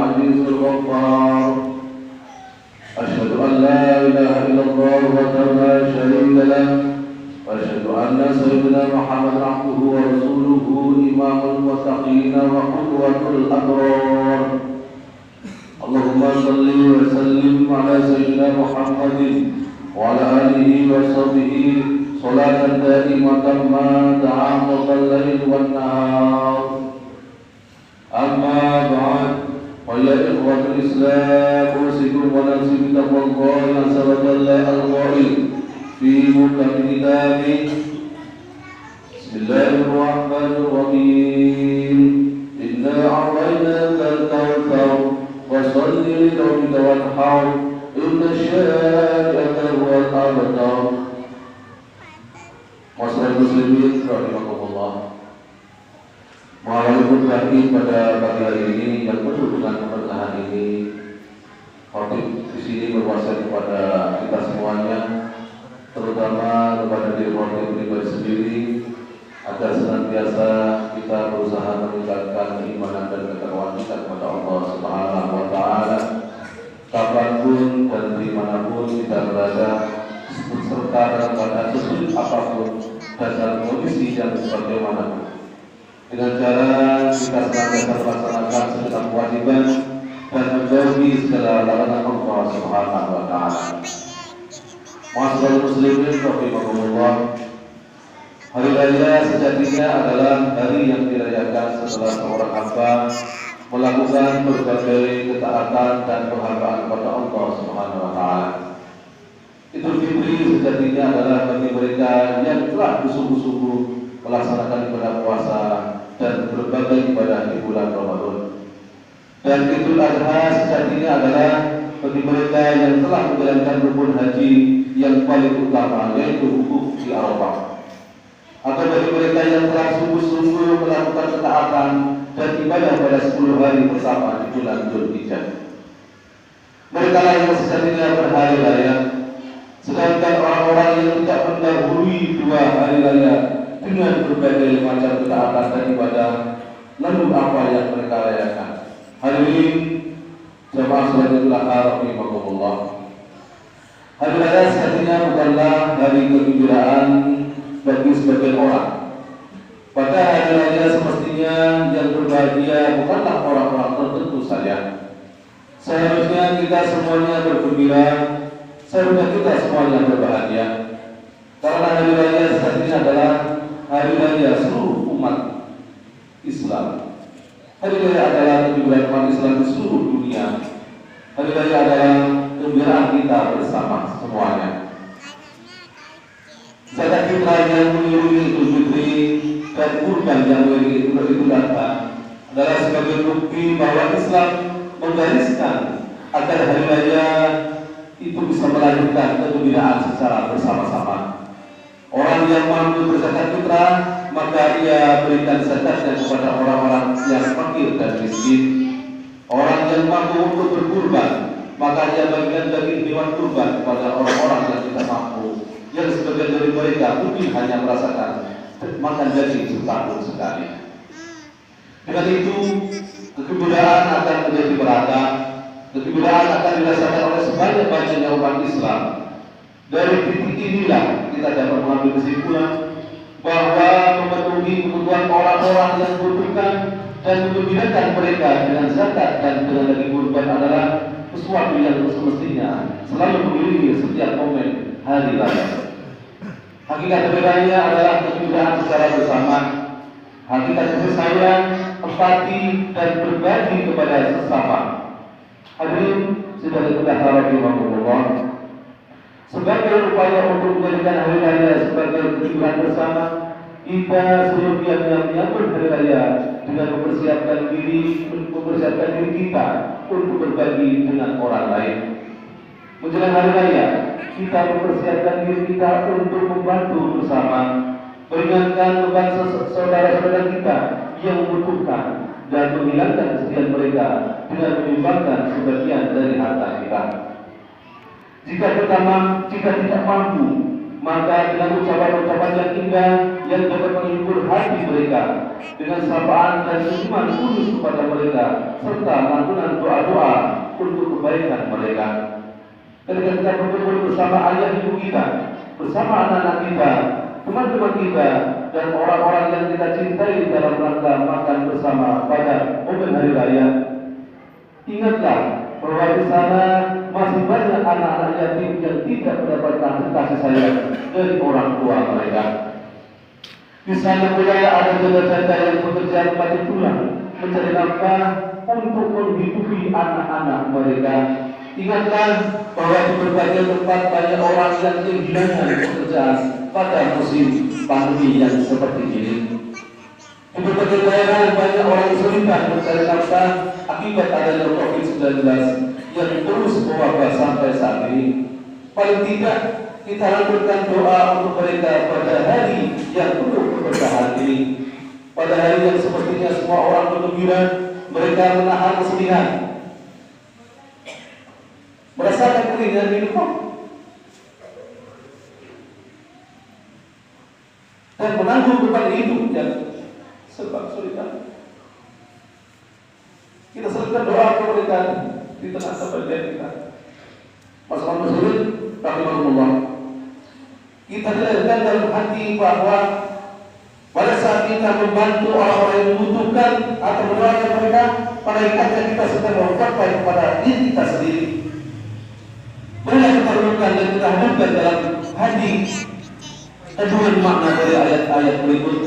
العزيز الغفار أشهد أن لا إله إلا الله وحده لا شريك له وأشهد أن سيدنا محمد عبده ورسوله إمام المتقين وقدوة الأبرار اللهم صل وسلم على سيدنا محمد وعلى آله وصحبه صلاة دائمة ما دعاه الليل والنهار أما بعد فيا إخوة الإسلام أوصيكم ونفسي بتقوى الله عز وجل القائل في محكم كتابه بسم الله الرحمن الرحيم إنا أعطيناك الكوثر فصل لربك وانحر إن شانئك هو الأبتر. Masyarakat muslimin rahimakumullah. Mengawali khutbah pada pagi hari ini yang penuh dengan keberkahan ini, khotib di sini berwasiat kepada kita semuanya, terutama kepada diri khotib pribadi sendiri, agar senantiasa kita berusaha meningkatkan keimanan dan ketakwaan kita kepada Allah Subhanahu wa Ta'ala, kapanpun dan dimanapun kita berada, serta dalam keadaan sulit apapun dan dalam kondisi yang sebagaimanapun, dengan cara kita senantiasa melaksanakan segala kewajiban dan menjauhi segala larangan Allah Subhanahu wa Ta'ala. Masyaallah muslimin rahimakumullah. Hari raya sejatinya adalah hari yang dirayakan setelah seorang hamba melakukan berbagai ketaatan dan penghambaan kepada Allah Subhanahu wa Ta'ala. Idul Fitri sejatinya adalah bagi mereka yang telah bersungguh-sungguh melaksanakan ibadah puasa dan berbagai ibadah di bulan Ramadan. Dan Idul Adha sejatinya adalah bagi mereka yang telah menjalankan rukun haji yang paling utama, yaitu wukuf di Arafah. Atau bagi mereka yang telah sungguh-sungguh melakukan ketaatan dan ibadah pada 10 hari bersama di bulan Dzulhijjah. Mereka lah yang sejatinya berhari raya. Sedangkan orang-orang yang tidak mendahului 2 hari raya dengan berbagai macam ketaatan dan ibadah, lalu apa yang mereka rayakan? Hadirin jamaah sholatul rahimahumullah. Hari raya sejatinya bukanlah hari kegembiraan bagi sebagian orang. Pada hari raya semestinya yang berbahagia bukanlah orang-orang tertentu saja. Seharusnya kita semuanya bergembira, seharusnya kita semuanya berbahagia, karena hari raya sejatinya adalah hari raya seluruh umat Islam. Hari raya adalah kegembiraan umat Islam di seluruh dunia. Hari raya adalah kegembiraan kita bersama semuanya. Zakat fitrah yang mengiringi Idul Fitri dan kurban yang mengiringi Idul Adha adalah sebagai bukti bahwa Islam menggariskan agar hari raya itu bisa melanjutkan kegembiraan secara bersama-sama. Orang yang mampu berzakat fitrah, maka ia berikan zakatnya kepada orang-orang yang fakir dan miskin. Orang yang mampu untuk berkurban, maka ia bagikan daging hewan kurban kepada orang-orang yang tidak mampu, yang sebagian dari mereka mungkin hanya merasakan makan daging setahun sekali. Dengan itu, kegembiraan akan menjadi merata. Kegembiraan akan dirasakan oleh sebanyak-banyaknya umat Islam. Dari titik inilah kita dapat mengambil kesimpulan bahwa memenuhi kebutuhan orang-orang yang membutuhkan dan menggembirakan mereka dengan zakat dan dengan daging kurban adalah sesuatu yang semestinya selalu mengiringi setiap momen hari raya. Hakikat hari raya adalah kegembiraan secara bersama. Hakikat kasih sayang, empati dan berbagi kepada sesama. Hadirin sidang rahimahumullah. Sebagai upaya untuk menjadikan hari raya sebagai kegembiraan bersama, kita seyogianya menyambut hari raya dengan mempersiapkan diri kita untuk berbagi dengan orang lain. Menjelang hari raya, kita mempersiapkan diri kita untuk membantu bersama, meringankan beban saudara-saudara kita yang membutuhkan dan menghilangkan kesedihan mereka dengan menyumbangkan sebagian dari harta kita. Jika tidak mampu, maka dengan ucapan-ucapan yang indah yang dapat menghibur hati mereka dengan sapaan dan senyuman khusus kepada mereka serta lantunan doa-doa untuk kebaikan mereka. Ketika kita berkumpul bersama ayah ibu kita, bersama anak-anak kita, teman-teman kita, dan orang-orang yang kita cintai dalam rangka makan bersama pada momen hari raya, ingatlah bahwa di sana masih banyak anak-anak yatim yang tidak mendapatkan kasih sayang dari orang tua mereka. Di sana pula ada janda-janda yang bekerja mati tulang mencari nafkah untuk menghidupi anak-anak mereka. Ingatlah bahwa di berbagai tempat banyak orang yang kehilangan pekerjaan pada musim pandemi yang seperti ini. Di berbagai daerah banyak orang kesulitan mencari nafkah akibat adanya COVID-19 yang terus mewabah sampai saat ini. Paling tidak kita lanjutkan doa untuk mereka pada hari yang penuh keberkahan ini. Pada hari yang sepertinya semua orang bergembira, mereka menahan kesedihan, merasakan keringan hidup, dan menanggung beban hidup yang serba kesulitan. Kita serahkan doa kepada mereka di tengah kebahagiaan kita. Masalah muslim, rahimahullah. Kita dilahirkan dalam hati bahwa pada saat kita membantu orang-orang yang membutuhkan atau mendoakan mereka, pada hakikatnya kita sedang berbuat kepada diri kita sendiri. Marilah kita renungkan dan kita hadapkan dalam hati kandungan makna dari ayat-ayat berikut.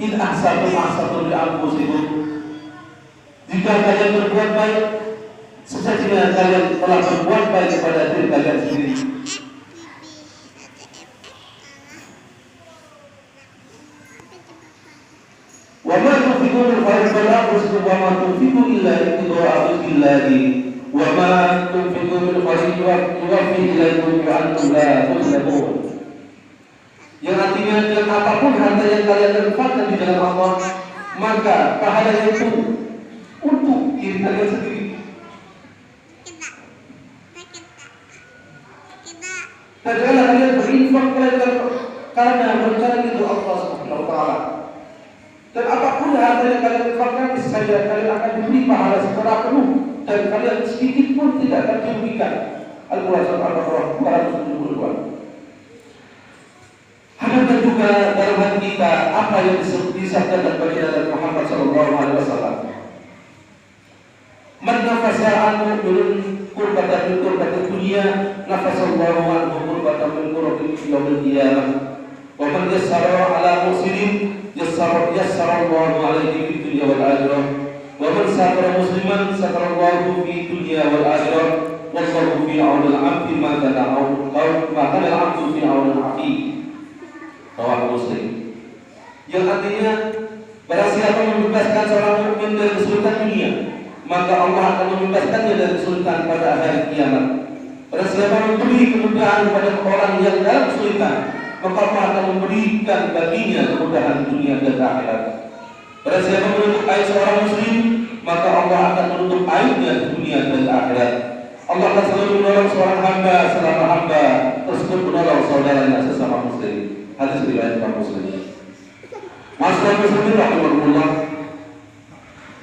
In ahsantum ahsantum li anfusikum. Jika kalian berbuat baik, sesungguhnya kalian telah berbuat baik kepada diri kalian sendiri. Wa ma tunfiqu min khairin fala anfusikum wa ma tunfiqu illa ibtigha'a wajhillahi wa ma tunfiqu min khairin yuwaffi ilaykum wa antum la tuzlamun. Yang artinya dengan apapun harta yang kalian infakkan di dalam Allah, maka pahalanya itu untuk diri kalian sendiri. Dan janganlah kalian berinfak karena berencana itu Allah Subhanahu wa taala. Dan apapun harta yang kalian infakkan, niscaya kalian akan diberi pahala secara penuh dan kalian sedikit pun tidak akan dirugikan. Al-Quran Al-Baqarah 272. Hadapkan juga dalam hati kita apa yang disabdakan bagi Nabi Muhammad SAW. Man nafasa anhu min qurbatan min qurbati dunya, nafasallahu anhu qurbatan min qurbatil yaumil qiyamah. Wa man yassara ala muslimin yassara Allahu alaihi fid dunya wal akhirah. Wa man satara musliman satara Allahu fid dunya wal akhirah. Wallahu fi auni al-'abdi ma kana al-'abdu fi auni al-'abdi. Rawah Muslim. Yang artinya barang siapa membebaskan seorang mukmin dari kesulitan dunia, maka Allah akan membebaskannya dari kesulitan pada hari kiamat. Barang siapa memberi kemudahan kepada orang yang dalam kesulitan, maka Allah akan memberikan baginya kemudahan dunia dan akhirat. Barang siapa menutup aib seorang muslim, maka Allah akan menutup aibnya di dunia dan akhirat. Allah akan selalu menolong seorang hamba selama hamba tersebut menolong saudaranya sesama muslim. Hadis riwayat Imam Muslim. Masalah muslimin rahimahullah.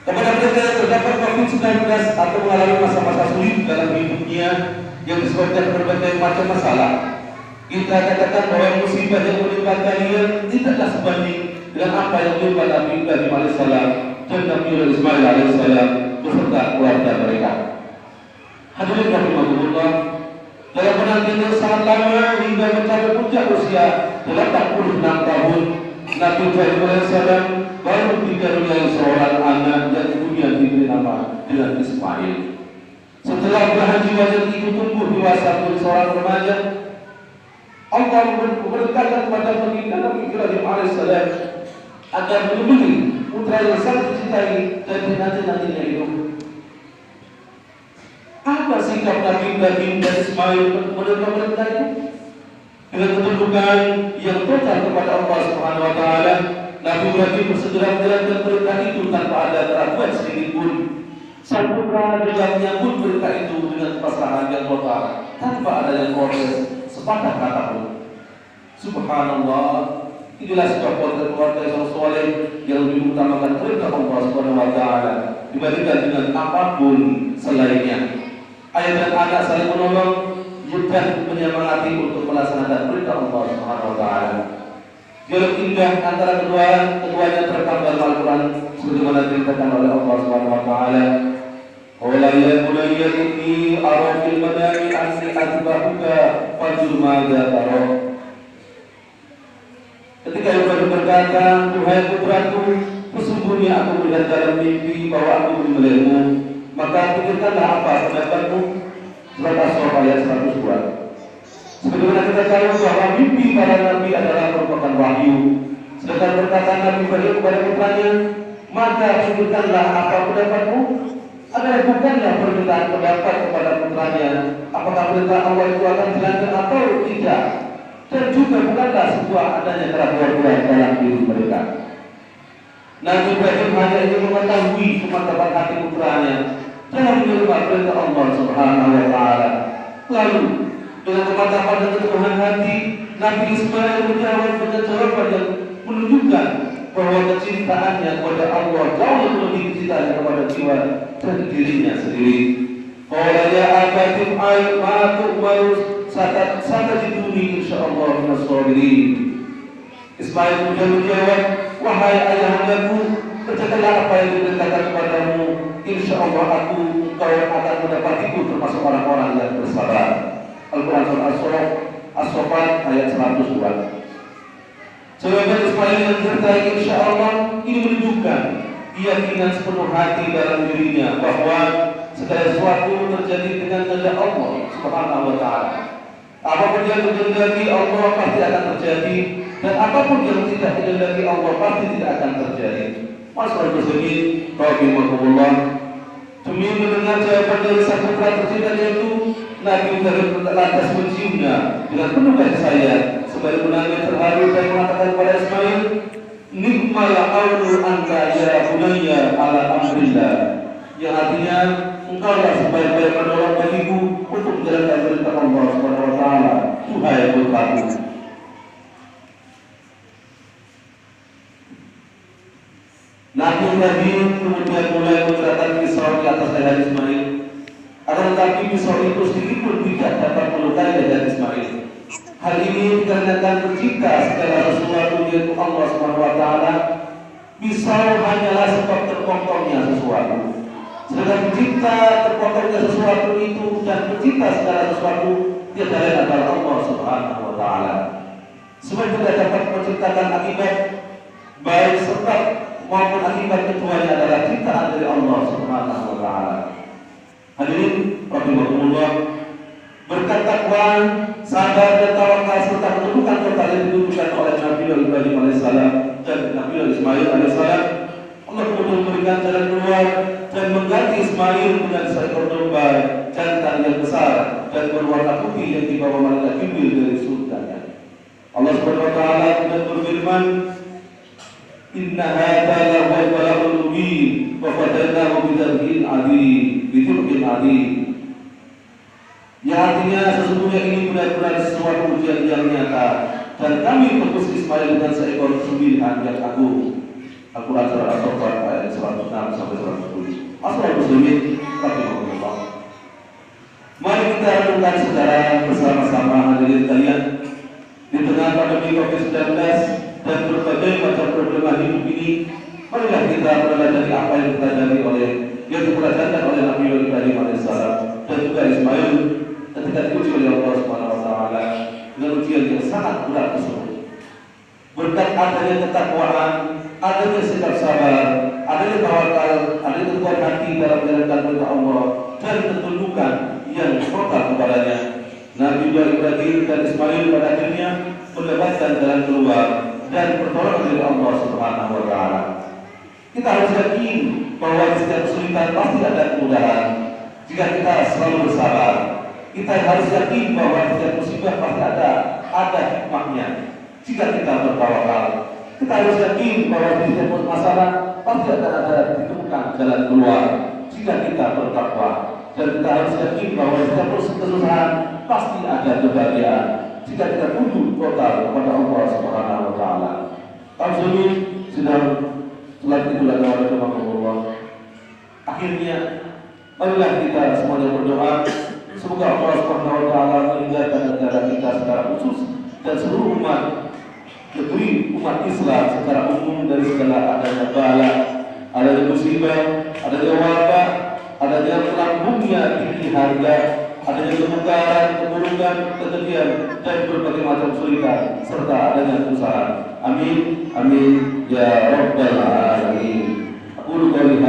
Kepada mereka yang terdapat COVID-19 atau mengalami masa-masa sulit dalam hidupnya yang disebabkan berbagai macam masalah, kita katakan bahwa musibah yang menimpa kalian tidaklah sebanding dengan apa yang menimpa Nabi Ibrahim alaihissalam dan Nabi Ismail alaihissalam beserta keluarga mereka. Hadirin rahimahullah. Dalam penantian yang sangat lama hingga mencapai puncak usia 86 tahun, Nabi Ibrahim alaihissalam baru dikaruniai seorang anak yang kemudian diberi nama dengan Ismail. Setelah berhaji wajah itu tumbuh dewasa menjadi seorang remaja, Allah memerintahkan kepada baginda Nabi Ibrahim alaihissalam agar menyembelih putra yang sangat dicintai dan dinanti-nantinya itu. Apa sikap Nabi Ibrahim dan Ismail menerima perintah itu? Dengan ketundukan yang total kepada Allah Subhanahu wa taala, Nabi Ibrahim bersegera menjalankan perintah itu tanpa ada keraguan sedikit pun. Sang putra juga menyambut perintah itu dengan pasrahan yang total, tanpa adanya proses sepatah kata pun. Subhanallah, Inilah sebuah keluarga yang soleh yang lebih utamakan perintah Allah Subhanahu wa taala dibandingkan dengan apapun selainnya. Ayah dan anak saling menolong dan menyemangati untuk melaksanakan perintah Allah Subhanahu wa taala. Dialog indah antara keduanya terekam dalam Al-Quran sebagaimana diceritakan oleh Allah Subhanahu wa taala. Qala ya bunayya inni ara fil manami anni atba'uka fanzur madza tara. Ketika Ibrahim berkata, "Duhai putraku, sesungguhnya aku melihat dalam mimpi bahwa aku memelihmu, maka pikirkanlah apa pendapatmu." Surat As-Saff ayat 102. Sebagaimana kita tahu bahwa mimpi para nabi adalah merupakan wahyu. Sedangkan perkataan Nabi Ibrahim kepada putranya, "Maka pikirkanlah apa pendapatmu," adalah bukanlah permintaan pendapat kepada putranya apakah perintah Allah itu akan dijalankan atau tidak, dan juga bukanlah sebuah adanya keraguan dalam diri mereka. Nabi Ibrahim hanya ingin mengetahui kemantap hati putranya dalam menerima perintah Allah Subhanahu wa taala. Lalu dengan kemantapan dan keteguhan hati, Nabi Ismail menjawab dengan jawaban yang menunjukkan bahwa kecintaannya kepada Allah jauh lebih kecintaannya kepada jiwa dan dirinya sendiri. Qala ya abati fa'al ma tu'maru satajiduni insyaallah minas sabirin. Ismail kemudian menjawab, "Wahai ayahandaku, kerjakanlah apa yang diperintahkan kepadamu. Insyaallah engkau akan mendapatiku termasuk orang-orang yang bersabar." Al-Quran Surah As-Saffat ayat 102. Jawaban Ismail yang disertai insyaallah ini menunjukkan keyakinan sepenuh hati dalam dirinya bahwa segala sesuatu terjadi dengan kehendak Allah Subhanahu wa taala. Apapun yang dikehendaki Allah pasti akan terjadi, dan apapun yang tidak dikehendaki Allah pasti tidak akan terjadi. Masyaallah muslimin rahimakumullah. Demi mendengar jawaban dari sang putra tercinta yaitu Nabi Ibrahim lantas menciumnya dengan penuh kasih sayang sembari menangis terharu dan mengatakan kepada Ismail, "Nikmal qawlu anta ya bunayya ala amrillah," yang artinya engkaulah sebaik-baik penolong bagiku untuk menjalankan perintah Allah Subhanahu wa taala, duhai putraku. Nabi Ibrahim kemudian mulai menggerakkan pisau di atas leher Ismail. Akan tetapi pisau itu sedikit pun tidak dapat melukai leher Ismail. Hal ini dikarenakan pencipta segala sesuatu yaitu Allah Subhanahu wa taala. Pisau hanyalah sebab terpotongnya sesuatu. Sedangkan pencipta terpotongnya sesuatu itu dan pencipta segala sesuatu tiada lain adalah Allah Subhanahu wa taala. Semua tidak dapat menciptakan akibat baik sebab maupun akibat keduanya adalah ciptaan dari Allah Subhanahu wa taala. Hadirin rahimakumullah, berkat takwa, sabar dan tawakal serta ketundukan total yang ditunjukkan oleh Nabi Ibrahim alaihissalam dan Nabi Ismail alaihissalam, Allah kemudian memberikan jalan keluar dan mengganti Ismail dengan seekor domba jantan yang besar dan berwarna putih yang dibawa malaikat Jibril dari surganya. Allah Subhanahu wa taala kemudian berfirman, "Inna hadza lahu bala'un mubin wa fadainahu bidzabhin 'adzim." Yang artinya sesungguhnya ini benar-benar sesuatu ujian yang nyata dan kami tebus Ismail dengan seekor sembelihan yang agung. Al-Quran Surah As-Saffat ayat 106 sampai 110. Masyaallah muslimin rahimakumullah. Mari kita renungkan secara bersama-sama hadirin kalian di tengah pandemi Covid-19 dan berbagai macam problema hidup ini. Marilah kita meneladani apa yang dipelajari yang dipelajarkan oleh Nabi Ibrahim alaihissalam dan juga Ismail ketika diuji oleh Allah Subhanahu wa taala dengan ujian yang sangat berat tersebut. Berkat adanya ketakwaan, adanya sikap sabar, adanya tawakal, adanya kekuatan hati dalam menjalankan perintah Allah dan ketundukan yang total kepadanya, Nabi Ibrahim dan Ismail pada akhirnya mendapatkan jalan keluar dan pertolongan dari Allah Subhanahu wa taala. Kita harus yakin bahwa di setiap kesulitan pasti ada kemudahan jika kita selalu bersabar. Kita harus yakin bahwa di setiap musibah pasti ada hikmahnya jika kita bertawakal. Kita harus yakin bahwa di setiap masalah pasti ada ditemukan jalan keluar jika kita bertakwa. Dan kita harus yakin bahwa di setiap kesusahan pasti ada kebahagiaan jika kita tunduk total kepada Allah Subhanahu wa taala. Al-Zumin sedang sholat Idul Adha rahimahullah. Akhirnya marilah kita semuanya berdoa semoga Allah Subhanahu wa taala meninggalkan negara kita secara khusus dan seluruh umat negeri umat Islam secara umum dari segala adanya bala, adanya musibah, adanya wabah, adanya melambungnya tinggi harga, adanya kemungkaran, keburukan, kekejian dan berbagai macam kesulitan serta adanya kesusahan. Amin, amin ya rabbal alamin. Aku qouli